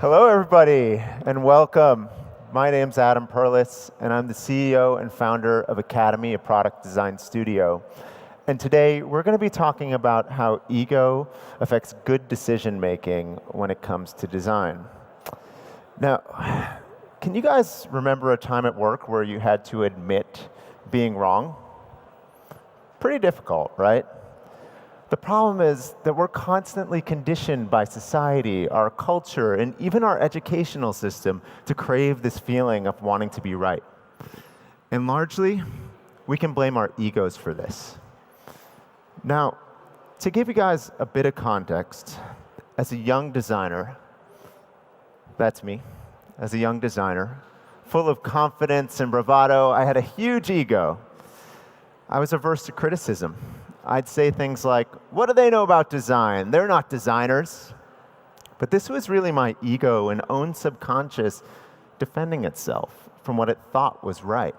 Hello, everybody, and welcome. My name's Adam Perlis, and I'm the CEO and founder of Academy, a product design studio. And today, we're going to be talking about how ego affects good decision-making when it comes to design. Now, can you guys remember a time at work where you had to admit being wrong? Pretty difficult, right? The problem is that we're constantly conditioned by society, our culture, and even our educational system to crave this feeling of wanting to be right. And largely, we can blame our egos for this. Now, to give you guys a bit of context, as a young designer, that's me, as a young designer, full of confidence and bravado, I had a huge ego. I was averse to criticism. I'd say things like, what do they know about design? They're not designers. But this was really my ego and own subconscious defending itself from what it thought was right.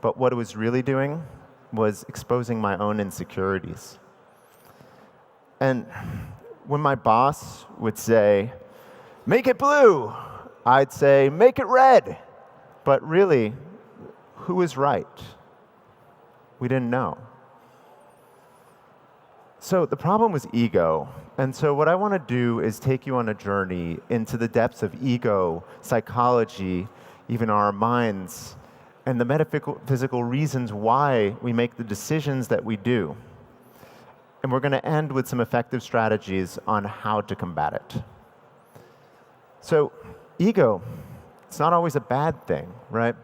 But what it was really doing was exposing my own insecurities. And when my boss would say, make it blue, I'd say, make it red. But really, who was right? We didn't know. So the problem was ego. And so what I want to do is take you on a journey into the depths of ego, psychology, even our minds, and the metaphysical reasons why we make the decisions that we do. And we're going to end with some effective strategies on how to combat it. So ego, it's not always a bad thing, right?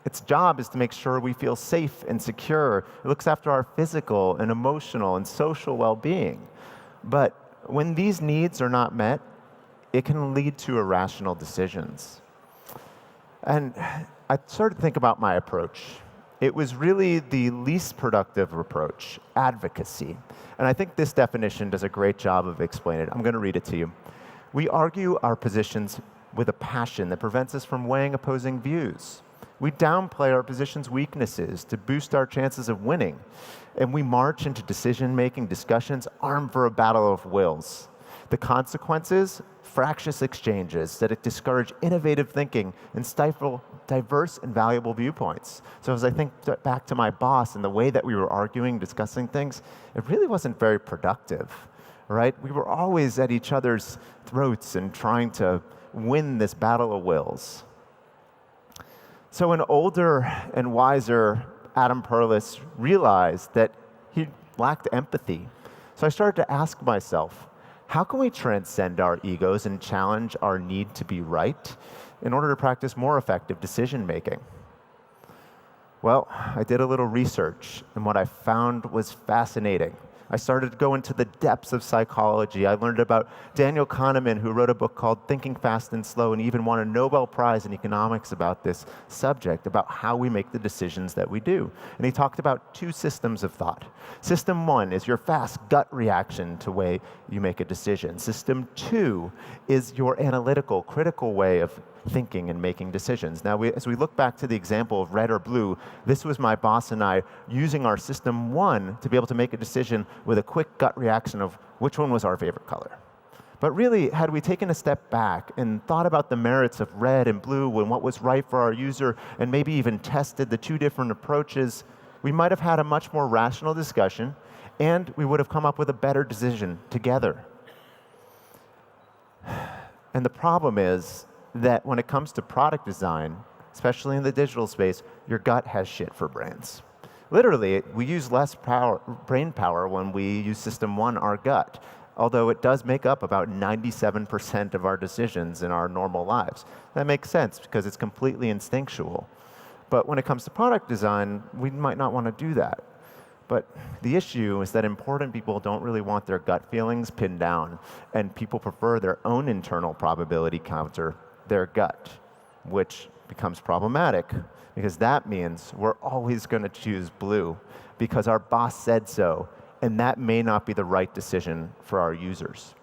Its job is to make sure we feel safe and secure. It looks after our physical and emotional and social well-being. But when these needs are not met, it can lead to irrational decisions. And I started to think about my approach. It was really the least productive approach, advocacy. And I think this definition does a great job of explaining it. I'm going to read it to you. We argue our positions with a passion that prevents us from weighing opposing views. We downplay our position's weaknesses to boost our chances of winning. And we march into decision-making discussions armed for a battle of wills. The consequences? Fractious exchanges that discourage innovative thinking and stifle diverse and valuable viewpoints. So as I think back to my boss and the way that we were arguing, discussing things, it really wasn't very productive, right? We were always at each other's throats and trying to win this battle of wills. So an older and wiser Adam Perlis realized that he lacked empathy. So I started to ask myself, how can we transcend our egos and challenge our need to be right in order to practice more effective decision making? Well, I did a little research, and what I found was fascinating. I started to go into the depths of psychology. I learned about Daniel Kahneman, who wrote a book called Thinking Fast and Slow, and even won a Nobel Prize in economics about this subject, about how we make the decisions that we do. And he talked about two systems of thought. System one is your fast gut reaction to the way you make a decision. System two is your analytical, critical way of thinking and making decisions. Now, as we look back to the example of red or blue, this was my boss and I using our system one to be able to make a decision with a quick gut reaction of which one was our favorite color. But really, had we taken a step back and thought about the merits of red and blue and what was right for our user, and maybe even tested the two different approaches, we might have had a much more rational discussion, and we would have come up with a better decision together. And the problem is that when it comes to product design, especially in the digital space, your gut has shit for brains. Literally, we use less brain power when we use System 1, our gut, although it does make up about 97% of our decisions in our normal lives. That makes sense because it's completely instinctual. But when it comes to product design, we might not want to do that. But the issue is that important people don't really want their gut feelings pinned down, and people prefer their own internal probability counter, their gut, which becomes problematic because that means we're always going to choose blue because our boss said so, and that may not be the right decision for our users.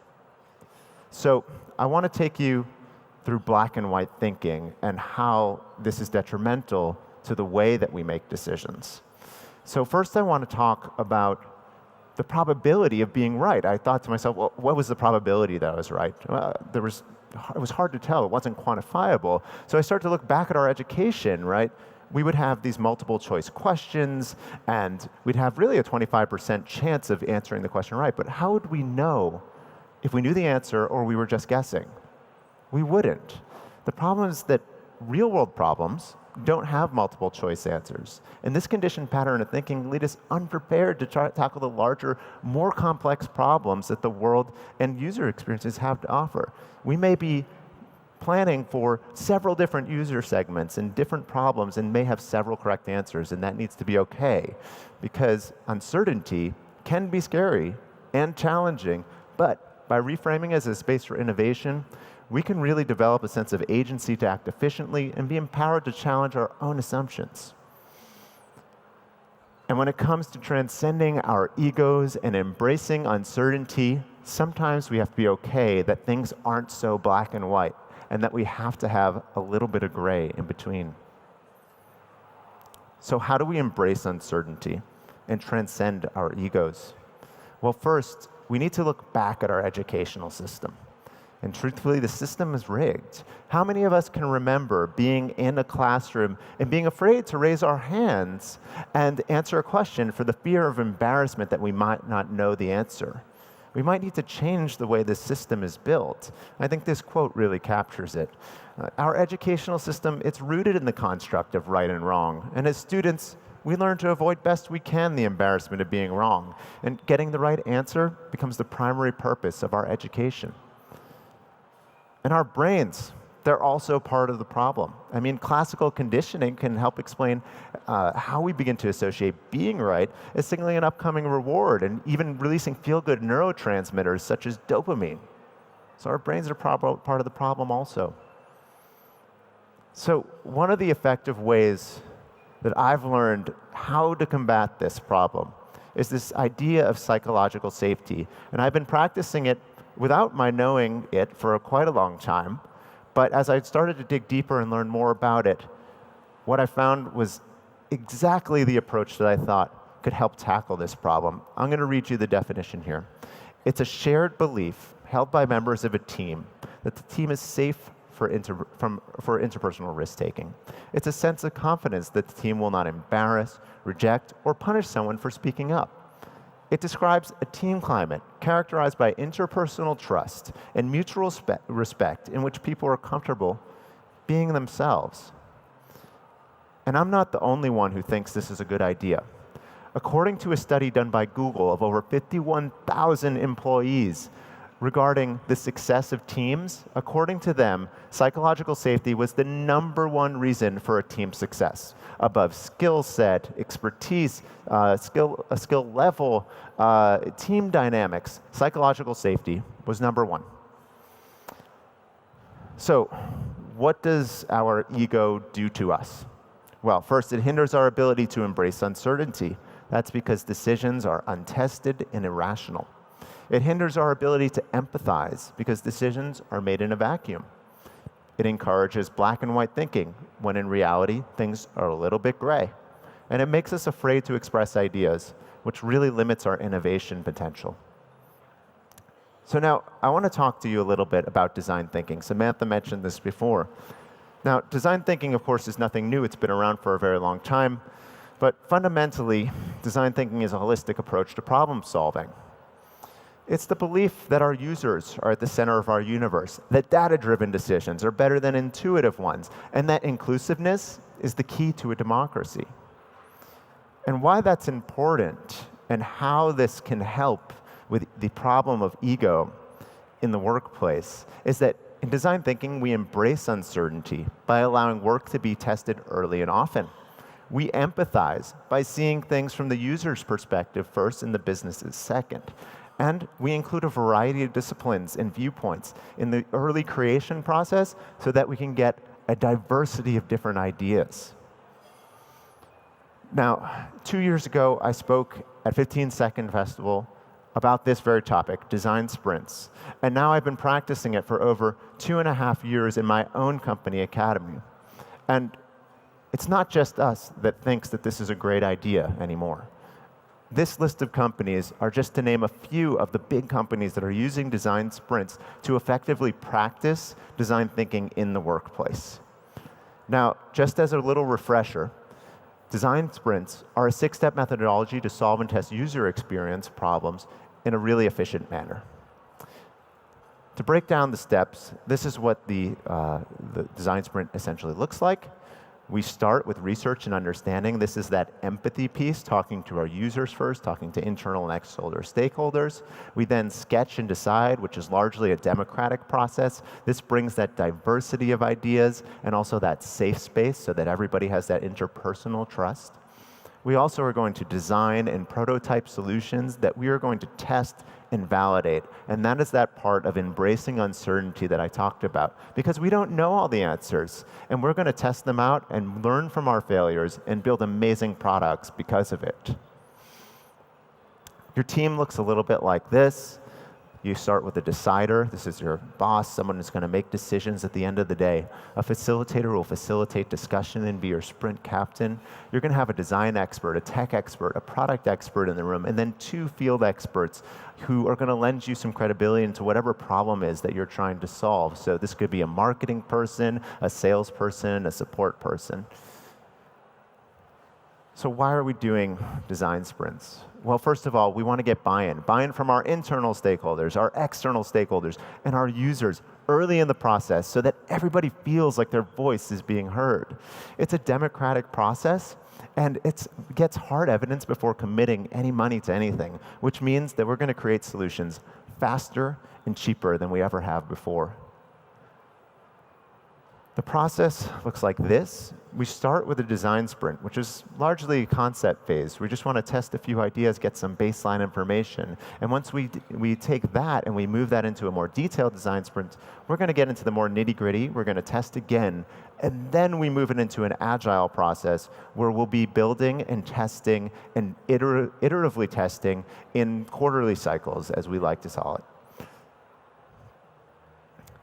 So I want to take you through black and white thinking and how this is detrimental to the way that we make decisions. So first I want to talk about the probability of being right. I thought to myself, well, what was the probability that I was right? Well, there was it was hard to tell. It wasn't quantifiable. So I started to look back at our education, right? We would have these multiple choice questions, and we'd have really a 25% chance of answering the question right. But how would we know if we knew the answer or we were just guessing? We wouldn't. The problem is that real-world problems don't have multiple choice answers. And this conditioned pattern of thinking leads us unprepared to try to tackle the larger, more complex problems that the world and user experiences have to offer. We may be planning for several different user segments and different problems and may have several correct answers, and that needs to be okay, because uncertainty can be scary and challenging, but by reframing as a space for innovation, we can really develop a sense of agency to act efficiently and be empowered to challenge our own assumptions. And when it comes to transcending our egos and embracing uncertainty, sometimes we have to be okay that things aren't so black and white, and that we have to have a little bit of gray in between. So how do we embrace uncertainty and transcend our egos? Well, first, we need to look back at our educational system. And truthfully, the system is rigged. How many of us can remember being in a classroom and being afraid to raise our hands and answer a question for the fear of embarrassment that we might not know the answer? We might need to change the way the system is built. I think this quote really captures it. Our educational system, it's rooted in the construct of right and wrong. And as students, we learn to avoid best we can the embarrassment of being wrong. And getting the right answer becomes the primary purpose of our education. And our brains, they're also part of the problem. I mean, classical conditioning can help explain how we begin to associate being right as signaling an upcoming reward and even releasing feel-good neurotransmitters such as dopamine. So our brains are part of the problem also. So one of the effective ways that I've learned how to combat this problem is this idea of psychological safety. And I've been practicing it without my knowing it for quite a long time. But as I started to dig deeper and learn more about it, what I found was exactly the approach that I thought could help tackle this problem. I'm going to read you the definition here. It's a shared belief held by members of a team that the team is safe for interpersonal risk-taking. It's a sense of confidence that the team will not embarrass, reject, or punish someone for speaking up. It describes a team climate characterized by interpersonal trust and mutual respect in which people are comfortable being themselves. And I'm not the only one who thinks this is a good idea. According to a study done by Google of over 51,000 employees regarding the success of teams, according to them, psychological safety was the #1 reason for a team's success. Above skill set, expertise, skill level, team dynamics, psychological safety was #1. So what does our ego do to us? Well, first, it hinders our ability to embrace uncertainty. That's because decisions are untested and irrational. It hinders our ability to empathize because decisions are made in a vacuum. It encourages black and white thinking, when in reality, things are a little bit gray. And it makes us afraid to express ideas, which really limits our innovation potential. So now, I want to talk to you a little bit about design thinking. Samantha mentioned this before. Now, design thinking, of course, is nothing new. It's been around for a very long time. But fundamentally, design thinking is a holistic approach to problem solving. It's the belief that our users are at the center of our universe, that data-driven decisions are better than intuitive ones, and that inclusiveness is the key to a democracy. And why that's important and how this can help with the problem of ego in the workplace is that in design thinking, we embrace uncertainty by allowing work to be tested early and often. We empathize by seeing things from the user's perspective first and the business's second. And we include a variety of disciplines and viewpoints in the early creation process so that we can get a diversity of different ideas. Now, 2 years ago, I spoke at 15 Second Festival about this very topic, design sprints. And now I've been practicing it for over 2.5 years in my own company, Academy. And it's not just us that thinks that this is a great idea anymore. This list of companies are just to name a few of the big companies that are using design sprints to effectively practice design thinking in the workplace. Now, just as a little refresher, design sprints are a 6-step methodology to solve and test user experience problems in a really efficient manner. To break down the steps, this is what the design sprint essentially looks like. We start with research and understanding. This is that empathy piece, talking to our users first, talking to internal and external stakeholders. We then sketch and decide, which is largely a democratic process. This brings that diversity of ideas and also that safe space so that everybody has that interpersonal trust. We also are going to design and prototype solutions that we are going to test and validate. And that is that part of embracing uncertainty that I talked about. Because we don't know all the answers. And we're going to test them out and learn from our failures and build amazing products because of it. Your team looks a little bit like this. You start with a decider. This is your boss, someone who's going to make decisions at the end of the day. A facilitator will facilitate discussion and be your sprint captain. You're going to have a design expert, a tech expert, a product expert in the room, and then 2 field experts who are going to lend you some credibility into whatever problem is that you're trying to solve. So this could be a marketing person, a salesperson, a support person. So why are we doing design sprints? Well, first of all, we want to get buy-in from our internal stakeholders, our external stakeholders, and our users early in the process so that everybody feels like their voice is being heard. It's a democratic process, and it gets hard evidence before committing any money to anything, which means that we're going to create solutions faster and cheaper than we ever have before. The process looks like this. We start with a design sprint, which is largely a concept phase. We just want to test a few ideas, get some baseline information. And once we take that and we move that into a more detailed design sprint, we're going to get into the more nitty-gritty. We're going to test again. And then we move it into an agile process where we'll be building and testing and iteratively testing in quarterly cycles, as we like to call it.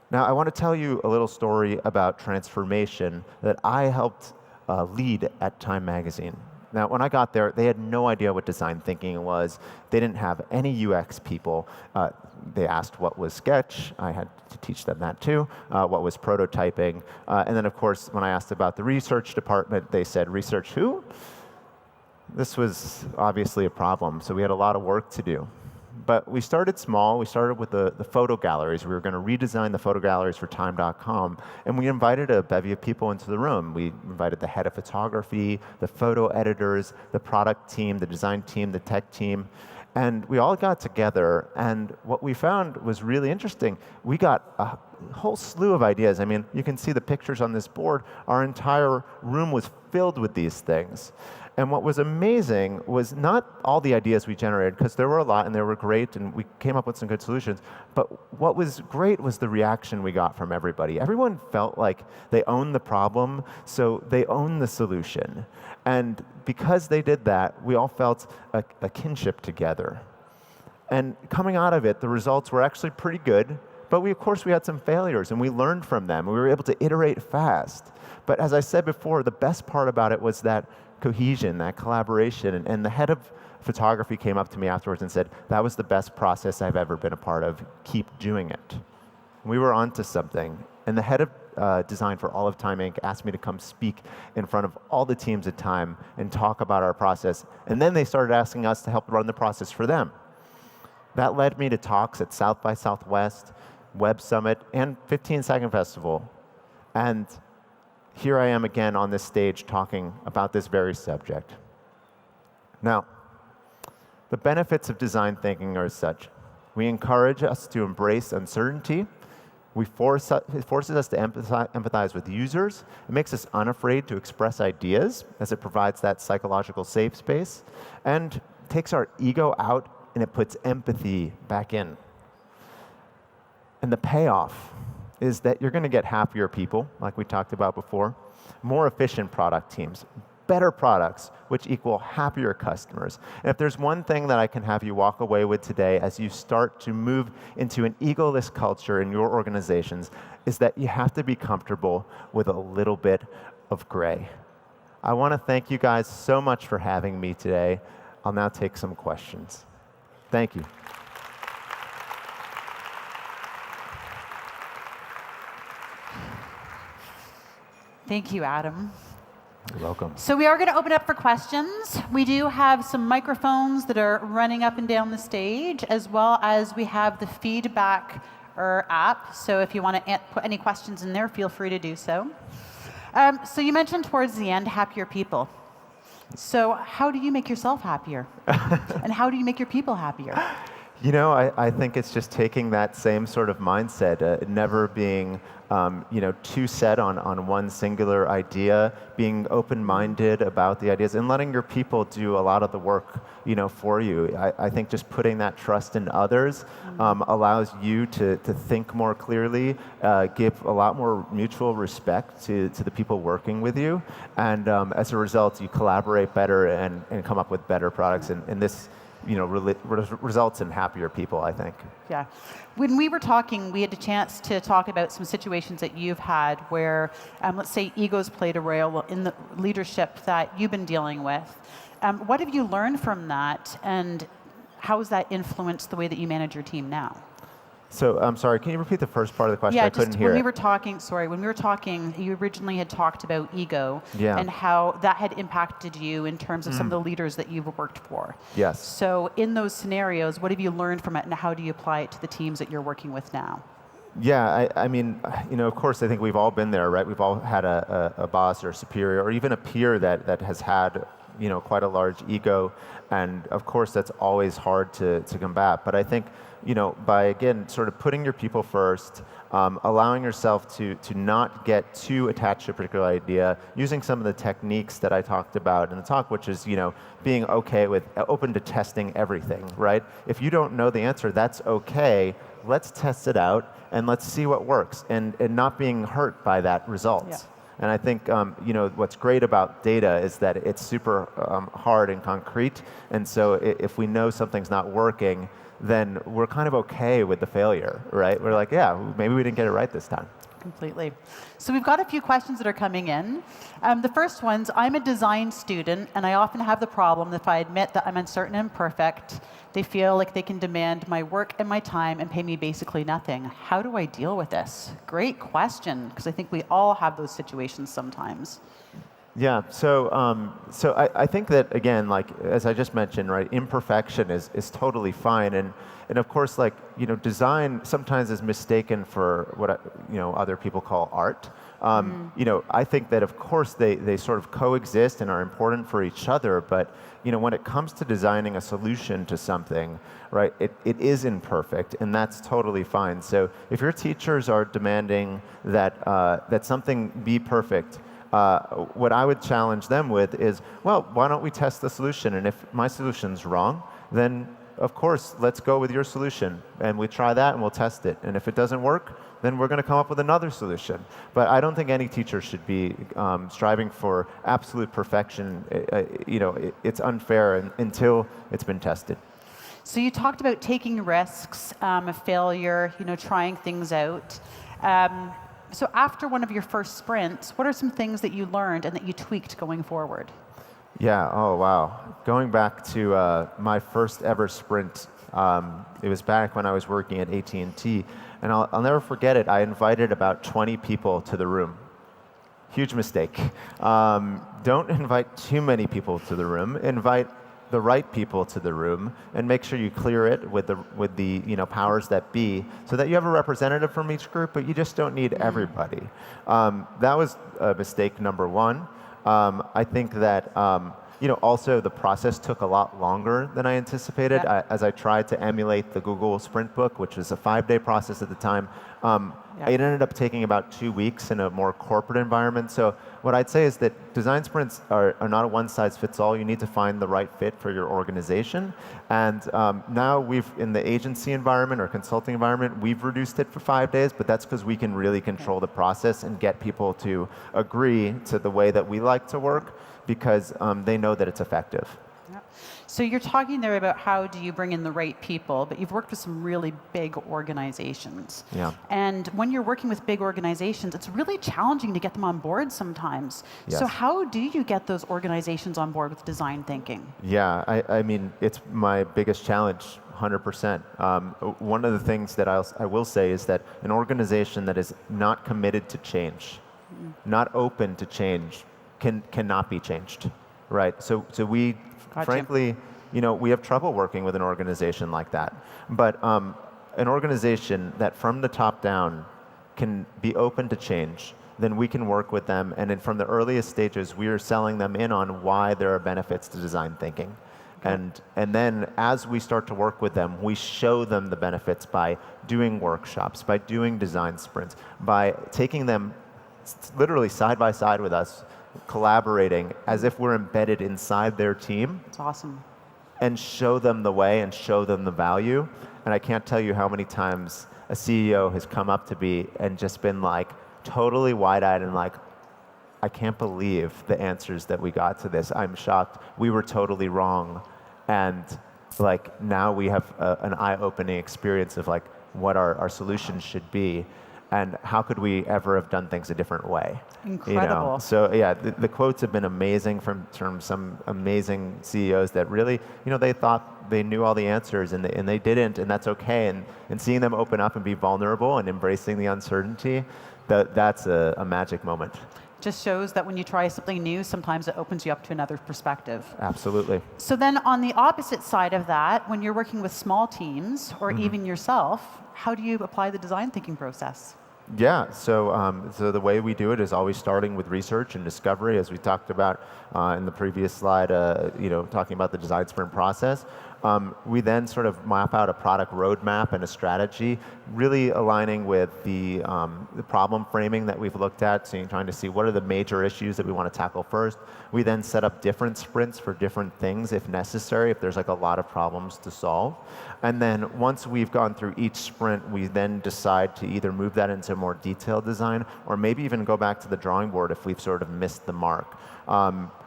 Now, I want to tell you a little story about transformation that I helped lead at Time Magazine. Now, when I got there, they had no idea what design thinking was. They didn't have any UX people. They asked what was Sketch. I had to teach them that too. What was prototyping? And then, of course, when I asked about the research department, they said, research who? This was obviously a problem, so we had a lot of work to do. But we started small. We started with the photo galleries. We were going to redesign the photo galleries for Time.com. And we invited a bevy of people into the room. We invited the head of photography, the photo editors, the product team, the design team, the tech team. And we all got together. And what we found was really interesting. We got a whole slew of ideas. I mean, you can see the pictures on this board. Our entire room was filled with these things. And what was amazing was not all the ideas we generated, because there were a lot and they were great and we came up with some good solutions, but what was great was the reaction we got from everybody. Everyone felt like they owned the problem, so they owned the solution. And because they did that, we all felt a kinship together. And coming out of it, the results were actually pretty good, but of course we had some failures and we learned from them. We were able to iterate fast. But as I said before, the best part about it was that cohesion, that collaboration. And the head of photography came up to me afterwards and said, that was the best process I've ever been a part of. Keep doing it. We were onto something. And the head of design for all of Time Inc. asked me to come speak in front of all the teams at Time and talk about our process. And then they started asking us to help run the process for them. That led me to talks at South by Southwest, Web Summit, and 15 Second Festival. And here I am again on this stage talking about this very subject. Now, the benefits of design thinking are as such. We encourage us to embrace uncertainty. It forces us to empathize with users. It makes us unafraid to express ideas, as it provides that psychological safe space, and takes our ego out, and it puts empathy back in. And the payoff is that you're going to get happier people, like we talked about before, more efficient product teams, better products, which equal happier customers. And if there's one thing that I can have you walk away with today as you start to move into an egoless culture in your organizations, is that you have to be comfortable with a little bit of gray. I want to thank you guys so much for having me today. I'll now take some questions. Thank you. Thank you, Adam. You're welcome. So we are going to open up for questions. We do have some microphones that are running up and down the stage, as well as we have the feedback app. So if you want to put any questions in there, feel free to do so. So you mentioned towards the end, happier people. So how do you make yourself happier? And how do you make your people happier? You know, I think it's just taking that same sort of mindset, never being too set on one singular idea, being open-minded about the ideas, and letting your people do a lot of the work, for you. I think just putting that trust in others allows you to think more clearly, give a lot more mutual respect to the people working with you, and as a result, you collaborate better and come up with better products. And this results in happier people, I think. Yeah. When we were talking, we had a chance to talk about some situations that you've had where, let's say, egos played a role in the leadership that you've been dealing with. What have you learned from that, and how has that influenced the way that you manage your team now? So, I'm sorry, can you repeat the first part of the question? I couldn't hear when it. When we were talking, you originally had talked about ego and how that had impacted you in terms of some of the leaders that you've worked for. Yes. So in those scenarios, what have you learned from it, and how do you apply it to the teams that you're working with now? Yeah, I mean, of course, I think we've all been there, right? We've all had a boss or superior, or even a peer that has had, quite a large ego, and of course, that's always hard to combat. But I think, by again sort of putting your people first, allowing yourself to not get too attached to a particular idea, using some of the techniques that I talked about in the talk, which is being okay with open to testing everything, right? If you don't know the answer, that's okay. Let's test it out and let's see what works, and not being hurt by that result. Yeah. And I think what's great about data is that it's super hard and concrete, and so if we know something's not working, then we're kind of okay with the failure, right? We're like, yeah, maybe we didn't get it right this time. Completely. So we've got a few questions that are coming in. The first one's, I'm a design student, and I often have the problem that if I admit that I'm uncertain and imperfect, they feel like they can demand my work and my time and pay me basically nothing. How do I deal with this? Great question, because I think we all have those situations sometimes. Yeah, so I think that, again, like as I just mentioned, right, imperfection is totally fine, and of course, like, design sometimes is mistaken for what other people call art. I think that of course they sort of coexist and are important for each other, but when it comes to designing a solution to something, right, it is imperfect, and that's totally fine. So if your teachers are demanding that something be perfect, what I would challenge them with is, well, why don't we test the solution? And if my solution's wrong, then of course, let's go with your solution. And we try that and we'll test it. And if it doesn't work, then we're going to come up with another solution. But I don't think any teacher should be striving for absolute perfection. It's unfair until it's been tested. So you talked about taking risks, failure, trying things out. So after one of your first sprints, what are some things that you learned and that you tweaked going forward? Yeah, oh wow. Going back to my first ever sprint, it was back when I was working at AT&T, and I'll never forget it. I invited about 20 people to the room. Huge mistake. Don't invite too many people to the room. Invite the right people to the room, and make sure you clear it with the powers that be, so that you have a representative from each group, but you just don't need everybody. That was mistake number one. I think that also the process took a lot longer than I anticipated. As I tried to emulate the Google Sprint book, which was a 5-day process at the time. It ended up taking about 2 weeks in a more corporate environment. So what I'd say is that design sprints are not a one-size-fits-all. You need to find the right fit for your organization. And now in the agency environment or consulting environment, we've reduced it for 5 days, but that's because we can really control the process and get people to agree to the way that we like to work, because they know that it's effective. So you're talking there about how do you bring in the right people, but you've worked with some really big organizations. Yeah. And when you're working with big organizations, it's really challenging to get them on board sometimes. Yes. So how do you get those organizations on board with design thinking? Yeah, I mean, it's my biggest challenge, 100%. One of the things that I will say is that an organization that is not committed to change, not open to change, cannot be changed, right? So we, Gotcha. frankly, we have trouble working with an organization like that. But an organization that from the top down can be open to change, then we can work with them. And then from the earliest stages, we are selling them in on why there are benefits to design thinking. Okay. And then as we start to work with them, we show them the benefits by doing workshops, by doing design sprints, by taking them literally side by side with us, collaborating as if we're embedded inside their team. It's awesome. And show them the way and show them the value. And I can't tell you how many times a CEO has come up to me and just been like totally wide-eyed and like, I can't believe the answers that we got to this. I'm shocked. We were totally wrong. And like now we have an eye-opening experience of like what our solutions should be. And how could we ever have done things a different way? Incredible. So yeah, the quotes have been amazing from some amazing CEOs that really, they thought they knew all the answers and they didn't, and that's okay. And seeing them open up and be vulnerable and embracing the uncertainty, that's a magic moment. Just shows that when you try something new, sometimes it opens you up to another perspective. Absolutely. So then on the opposite side of that, when you're working with small teams or even yourself, how do you apply the design thinking process? Yeah, so the way we do it is always starting with research and discovery, as we talked about in the previous slide, talking about the design sprint process. We then sort of map out a product roadmap and a strategy, really aligning with the problem framing that we've looked at, trying to see what are the major issues that we want to tackle first. We then set up different sprints for different things if necessary, if there's like a lot of problems to solve. And then once we've gone through each sprint, we then decide to either move that into more detailed design or maybe even go back to the drawing board if we've sort of missed the mark.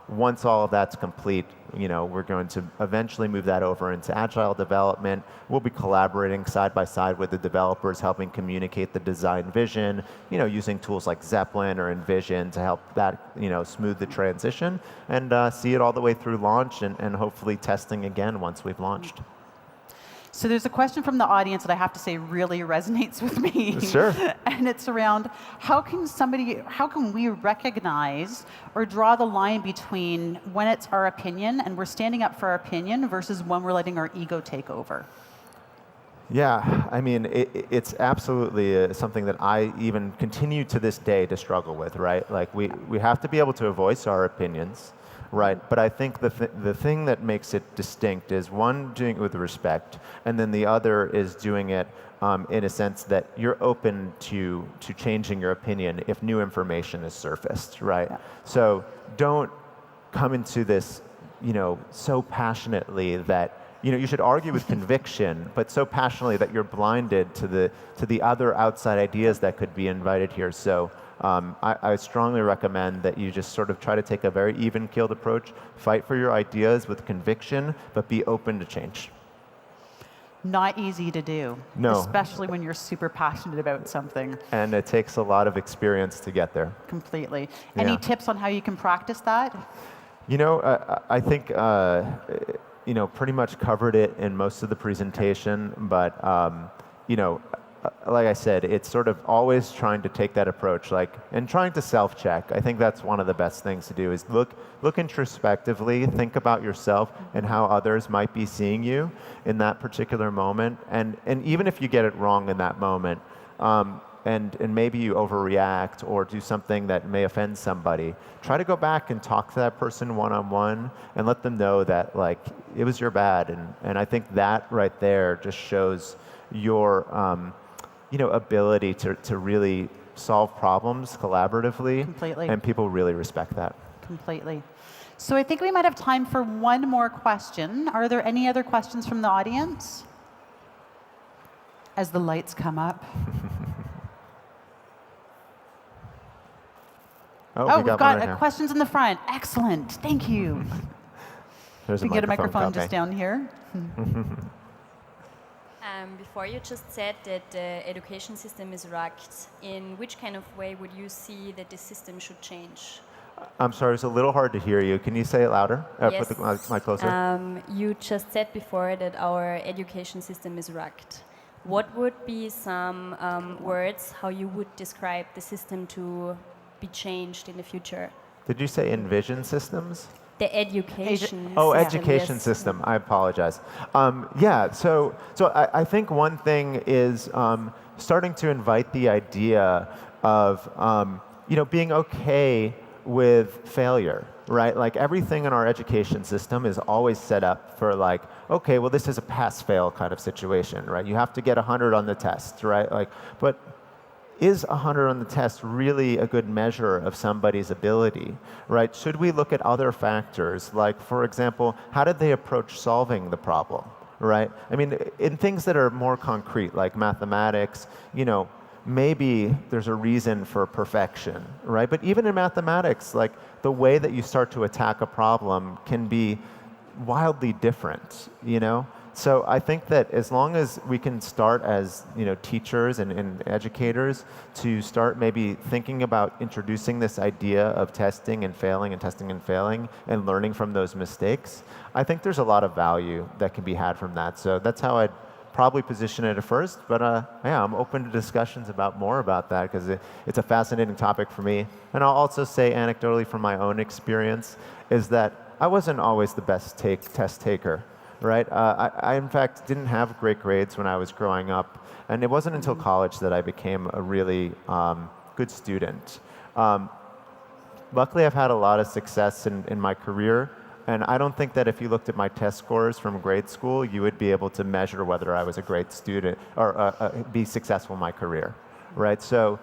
Once all of that's complete, we're going to eventually move that over into agile development. We'll be collaborating side by side with the developers, helping communicate the design vision, using tools like Zeppelin or Envision to help that, smooth the transition and see it all the way through launch and hopefully testing again once we've launched. So there's a question from the audience that I have to say really resonates with me. Sure. And it's around how can we recognize or draw the line between when it's our opinion and we're standing up for our opinion versus when we're letting our ego take over? Yeah, I mean, it's absolutely something that I even continue to this day to struggle with, right? Like we have to be able to voice our opinions. Right, but I think the thing that makes it distinct is one, doing it with respect, and then the other is doing it in a sense that you're open to changing your opinion if new information is surfaced, right? Yeah. So don't come into this, so passionately that you should argue with conviction, but so passionately that you're blinded to the other outside ideas that could be invited here. So. I strongly recommend that you just sort of try to take a very even-keeled approach, fight for your ideas with conviction, but be open to change. Not easy to do, no. Especially when you're super passionate about something. And it takes a lot of experience to get there. Completely. Any tips on how you can practice that? I think pretty much covered it in most of the presentation, but like I said, it's sort of always trying to take that approach, and trying to self-check. I think that's one of the best things to do is look introspectively, think about yourself and how others might be seeing you in that particular moment. And even if you get it wrong in that moment, and maybe you overreact or do something that may offend somebody, try to go back and talk to that person one-on-one and let them know that it was your bad. And I think that right there just shows your ability to really solve problems collaboratively. Completely. And people really respect that. Completely. So I think we might have time for one more question. Are there any other questions from the audience? As the lights come up. We've got questions in the front. Excellent. Thank you. There's we a can get a microphone microphone just down here. Before you just said that the education system is rugged, in which kind of way would you see that the system should change? I'm sorry, it's a little hard to hear you. Can you say it louder? Yes. Put the mic closer. You just said before that our education system is rugged. What would be some words how you would describe the system to be changed in the future? Did you say envision systems? The education Oh, system, education yes. system. I apologize. Yeah, so I think one thing is starting to invite the idea of being okay with failure, right? Like everything in our education system is always set up for like, okay, well this is a pass-fail kind of situation, right? You have to get 100 on the test, right? Like, but is 100 on the test really a good measure of somebody's ability, right? Should we look at other factors, like, for example, how did they approach solving the problem, right? I mean, in things that are more concrete, like mathematics, maybe there's a reason for perfection, right? But even in mathematics, like, the way that you start to attack a problem can be wildly different, So I think that as long as we can start as teachers and educators to start maybe thinking about introducing this idea of testing and failing and testing and failing and learning from those mistakes, I think there's a lot of value that can be had from that. So that's how I'd probably position it at first. But yeah, I'm open to discussions about more about that because it's a fascinating topic for me. And I'll also say anecdotally from my own experience is that I wasn't always the best test taker. Right? I, in fact, didn't have great grades when I was growing up. And it wasn't until college that I became a really good student. Luckily, I've had a lot of success in my career. And I don't think that if you looked at my test scores from grade school, you would be able to measure whether I was a great student or be successful in my career. Right? So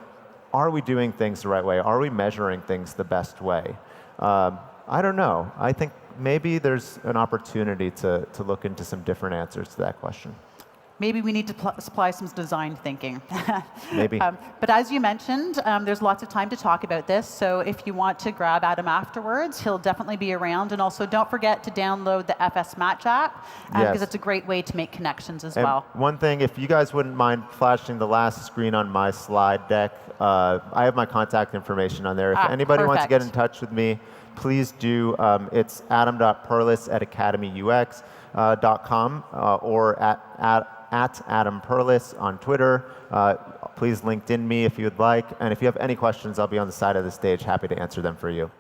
are we doing things the right way? Are we measuring things the best way? I don't know. I think maybe there's an opportunity to look into some different answers to that question. Maybe we need to supply some design thinking. Maybe. But as you mentioned, there's lots of time to talk about this. So if you want to grab Adam afterwards, he'll definitely be around. And also don't forget to download the FS Match app because it's a great way to make connections as well. One thing, if you guys wouldn't mind flashing the last screen on my slide deck, I have my contact information on there. If anybody wants to get in touch with me, please do. It's adam.perlis@academyux.com or at Adam Perlis on Twitter. Please LinkedIn me if you'd like. And if you have any questions, I'll be on the side of the stage, happy to answer them for you.